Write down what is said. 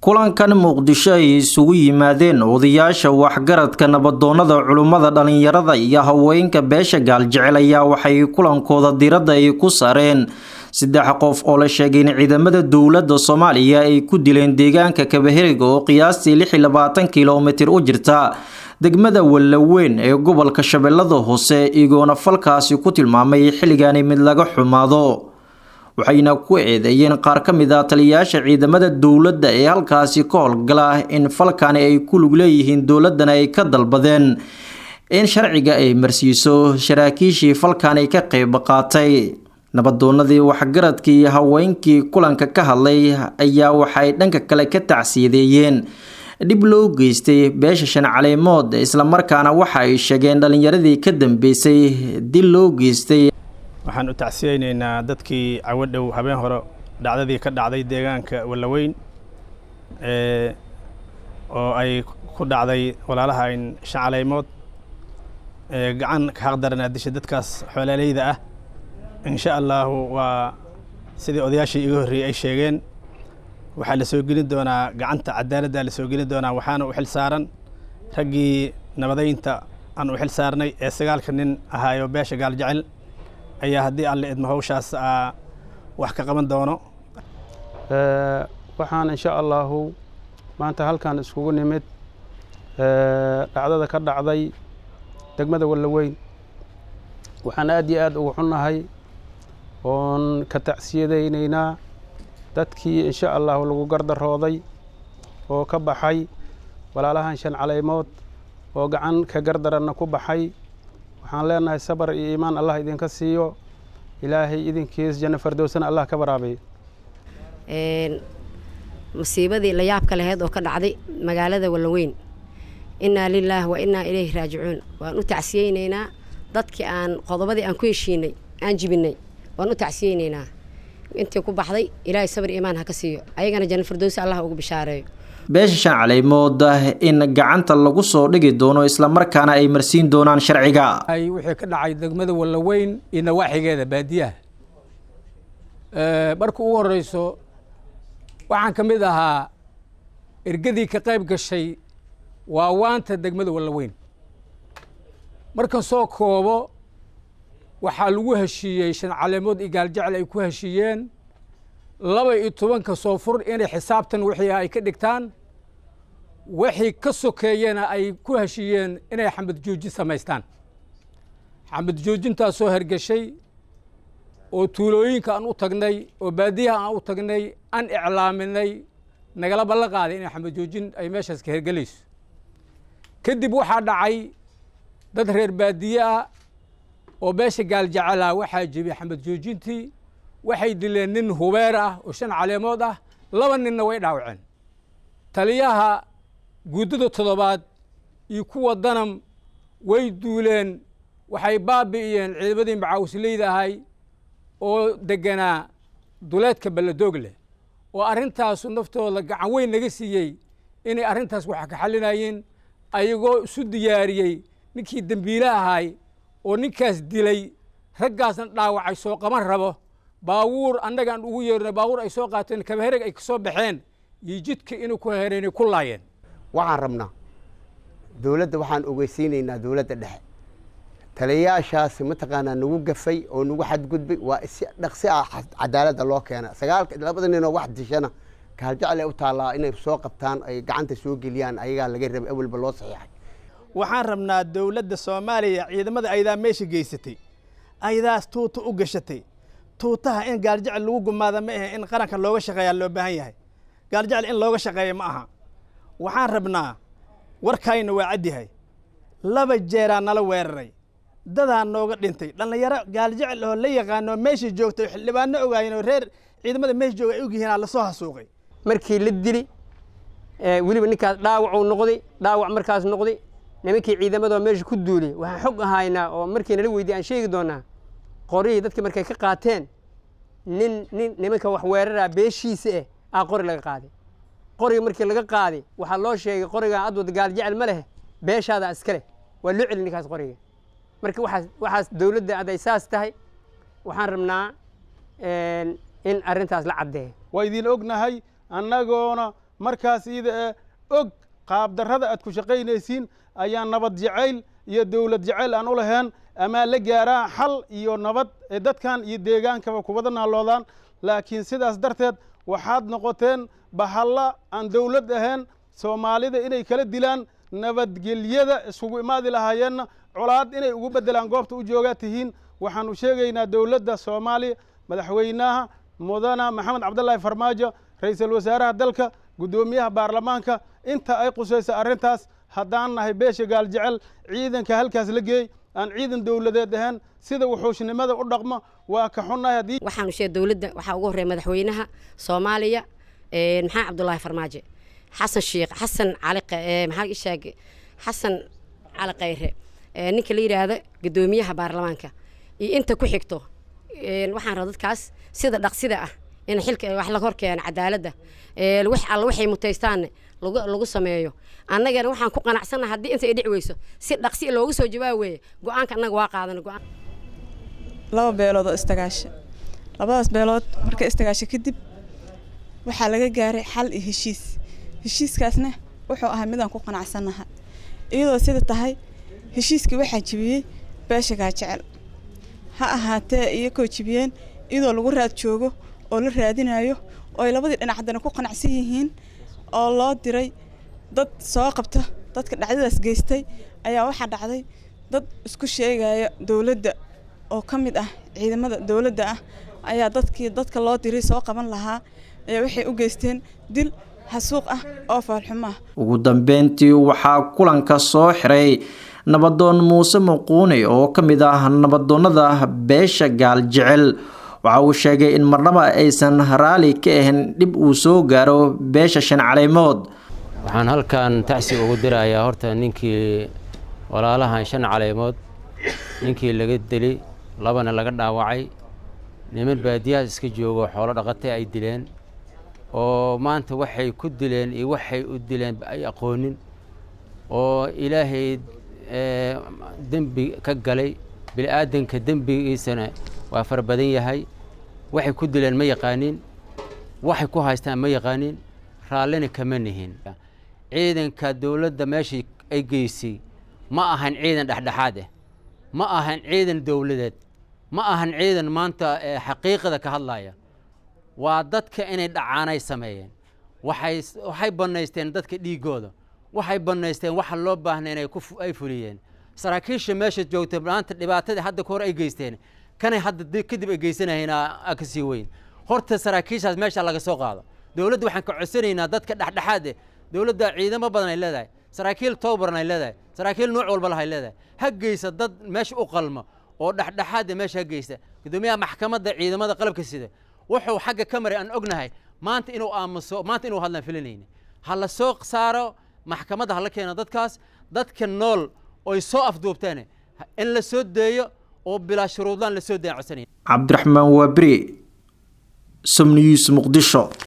kulankan Muqdisho ay isugu yimaadeen odayaasha waxgaradka nabadoonnada culimada dhalinyarada iyo haweenka beesha gaaljecel ayaa waxay kulankooda diradda ay ku saareen 3 qof oo la sheegay in ciidamada dowladda Soomaaliya ay ku dileen deegaanka Kabaherig oo qiyaastii 26 kiiloomitir u jirta degmada Walweyn ee gobolka Shabelaha Hoose igoona falkaasi ku tilmaamay xilligan mid laga xumaado waxayna ku eedeeyeen qaar ka mid ah taliyayaasha ciidamada dowladda ee halkaasi ka howlgala in falkan ay ku lug leeyihiin dowladana ay ka dalbadeen in sharciga ay marsiiso saraakiishii falkan ay ka qayb qaatay nabadoonnadii waxgaradkii iyo haweenkii kulanka ka hadlay ayaa waxay dhanka kale ka tacsiideeyeen dib loo geystay beesha shan caleemood isla markaana waxa ay sheegeen dhalinyaradii ka dambeysay dil loo geystay waxaan u tacsiyeynaynaa dadkii cawadhow habeen hore dhacdadii ka dhacday deegaanka Walweyn oo ay ku dhacday walaalaha in shan caleemood gacan ka xaqdaran dishay dadkaas xoolaaleyda ah insha Allah waa sidii odayaashii iga horreeyay ay sheegeen waxa la soo gelin doonaa gacanta cadaaladda la soo gelin doonaa waxaana u xil saaran raggii nabadeynta aan u xil saarnay ee 9 nin ahaayo beesha gaaljecel ayaa haddii alle idmo hawshaas wax ka qaban doono waxaan insha Allah maanta halkan iskugu nimid dhacdada ka dhacday degmada Walweyn waxaan aad iyo aad ugu xunnahay oon ka tacsiyadeynayna dadkii insha Allah lagu gardarooday oo ka baxay walaalahan shan caleemood oo gacan ka gardaranna ku baxay waxaan leenahay sabar iyo iimaan Allah idinka siiyo ilaahay idinkiis janno fardowsana Allah ka baraabay musiibadii la yaabka lahayd oo ka dhacday magaalada Walweyn inna lillahi wa inna ilayhi raaji'uun waan u tacsiyeynaynaa dadkii aan qodobadii aan ku heshiinay aan jibinay waan u tacsiyeynaynaa intii ku baxday ilaahay sabar iyo iimaan ha ka siiyo ayagana janno fardowsi Allah ugu bishaareeyo beesha shan caleemood in gacanta lagu soo dhigi doono isla markaana ay marsiin doonaan sharciga ay wixii ka dhacay degmada Walweyn ina waaxigeeda baadiyaha markii ugu horeyso waxaan ka mid ahaa ergadii ka qayb gashay waa waanta degmada Walweyn markan soo koobo waxaa lagu heshiiyey shan caleemood iyo gaaljecel ay ku heshiiyeen 12 soo fur inay xisaabtan wixii ay ka dhigtaan wixii ka sokeeyana ay ku heshiiyeen inay xamad joojin samaystaan xamad joojintaas soo hergashay oo tuulooyinka aan u tagnay oo baadiyaha aan u tagnay aan iclaaminay nagala ballan qaaday inay xamad joojin ay meeshaas ka hergalayso kadib waxaa dhacay dad reer baadiye ah oo beesha gaaljecel waxaa jibiyay xamad joojintii waxay dileen nin hubeer ah oo shan caleemood ah 2 ninna way dhaawaceen taliyaha guudada 7 iyo kuwa Danab way duuleen waxay baabi'iyeen ciidamadii macawisleyda ahay oo deganaa duleedka Baladoogle oo arintaas naftooda gacan weyn naga siiyay inay arintaas wax ka xalinayeen ayagoo isu diyaariyay ninkii dambiile ahay oo ninkaas dilay raggaasna dhaawacay soo qaban rabo baawur annagaan ugu yeernay baawur ay soo qaateen Kabaherig ay ka soo baxeen jidka inuu ku heereenay ku laayeen waxaan rabnaa dowladda waxaan ogeysiinaynaa dowladda dhexe taliyayaashaas mataqaanaa nagu gafay oo nagu xadgudbay waa si dhaqsi ah cadaaladda loo keena 2 nin oo wax dishana gaaljecel ay u taalaa inay soo qabtaan ay gacanta soo geliyaan ayaga laga rabay awalba loo saxiixay waxaan rabnaa dowladda Soomaaliya ciidamada ayda meesha geysatay aydaas tuuta u gashatay tuutaha in gaaljecel lagu gumaado ma aha in qaranka looga shaqeeyo loo baahan yahay gaaljecel in looga shaqeeyo ma aha waxaan rabnaa warkayna waa cadihay 2 jeer nala weeraray dadaa nooga dhintay dhalinyaro gaaljecel oo la yaqaan meesha joogtay xildhibaano ogaayeen reer ciidamada meesha jooga ay ogyihiin la soo hasuuqay markii la dili waliba ninkaas dhaawac markaas noqday nimankii ciidamada meesha ku duulay waxaan xog ahaynaa oo markii nala weydiiyay aan sheegi doonaa qoriyay dadkii markay ka qaateen nimanka wax weerara beeshiisa qori laga qaaday qoriga markii laga qaaday waxa loo sheegay qoriga adwad gaaljecel ma leh beeshaada iskale waa loo celin ninkaas qoriga markii waxaas dawladda aday saas tahay waxaan rabnaa in arintaas la cadeeyo waa idin ognahay annagoona markaas iyada og qaab darrada aad ku shaqaynaysiin ayaa nabad jacayl iyo dowlad jacayl aan u lahayn ama la gaaraa xal iyo nabad ee dadkan iyo deegaankaba ku wada naaloodaan laakiin sidaas darteed waxaad noqoteen bahalla aan dowlad ahayn soomaalida inay kala dilaan nabadgelyada isugu imaadi lahaayeenna colaad inay ugu bedelaan goobta u joogaa tihiin waxaan u sheegaynaa dowladda Soomaaliya madaxweynaha mudana Maxamed Cabdullaahi Farmaajo ra'iisul wasaaraha dalka gudoomiyaha baarlamaanka inta ay qusayso arrintaas haddaan nahay beesha gaal jecel ciidanka halkaas la geey aan ciidan dowladeed ahaan sida wuxuushnimada u dhaqmo waa ka xunnahay hadii waxaan u sheegay dowladda waxa ugu horeeyay madaxweynaha Soomaaliya Maxamed Cabdullaahi Farmaajo حسن شيخ حسن علي محل إشاق حسن على قيره نك اللي هذا قدوميها بارلمانكا أنت كحكتو وحن ردت كاس سيدا دق سيدا إن حلك وحلا كورك يعني عدالة ده الوح على وحي متيستان لوجو سمايو أنا جرا وحن كوكنا عسنا هدي أنت إدي ويسو سيد دق سيد لوجو سوجباوي جوان كنا واقع هذا جوان لا بيلود استجاش لا بس بيلود مركز استجاش كدب وحلا جاري حل هشيس heshiiskaasna wuxuu ahaa mid aan ku qanacsanahay iyadoo sida tahay heshiiska waxa jibiyay beesha jecel ha ahaatee iyagoo jibiyeen iyadoo lagu raad joogo oo la raadinayo oo ay labadii dhinac hadana ku qanacsan yihiin oo loo diray dad soo qabta dadka dhacdadaas geystay ayaa waxa dhacday dad isku sheegaya dawladda oo kamid ah ciidamada dawladda ah ayaa dadka loo diray soo qaban lahaa ayaa waxay u geysteen dil حسوق أو فالحمة. وقدام بنتي وحاكلن كصاحري نبضون موسى مقوني أو كمدا نبضون ذا بيش قال جعل وعاوشة إن مرنما أيسن هرالي كهن نبوسو قارو بيش عشان على مود. وحن هل كان تحسي وقدرة يا هرتا نينكي ولا لها عشان على مود نينكي اللي قد لي لبنا اللي قد وعي نمر بادية سكجوا حوالي رغتي أي دلين. oo maanta waxay ku dileen iyo waxay u dileen ay aqoonin oo ilaahay dambi ka galay bil aadanka dambigiisana waa far badan yahay waxay ku dileen ma yaqaanin waxay ku haystaan ma yaqaanin raallina kama nihin ciidanka dawladda meeshii ay geysay ma ahan ciidan dhaxdhaxaad ah ma ahan ciidan dawladeed ma ahan ciidan maanta xaqiiqada ka hadlaya waa dadka inay dhacaanay sameeyeen waxay banaysteen dadka dhiigooda waxay banaysteen waxa loo baahnaa inay ay fuliyeen saraakiisha meesha joogtay maanta dhibaatada hadda ka hor ay geysteen kanay hadda kadib ay geysanayeen ka sii weyn horta saraakiishaas meesha laga soo qaado dawladda waxaan ka codsanaynaa dadka dhaxdhaxaad dawladda ciidamo badan ay leedahay saraakiil tababaran ay leedahay saraakiil nooc walba ay leedahay ha geysa dad meesha u qalma oo dhaxdhaxaad meesha geysta gudoomiyaha maxkamadda ciidamada qalabka sida wuxuu xagga kamari aan ognahay maanta inuu aamuso maanta inuu hadlan filinayna hala soo saaro maxkamadda hala keeno dadka nool oo soo afduubtaan in la soo deeyo oo bilaa shuruudaan la soo deeyo codsanay Cabdiraxmaan Wabri SomNews Muqdisho.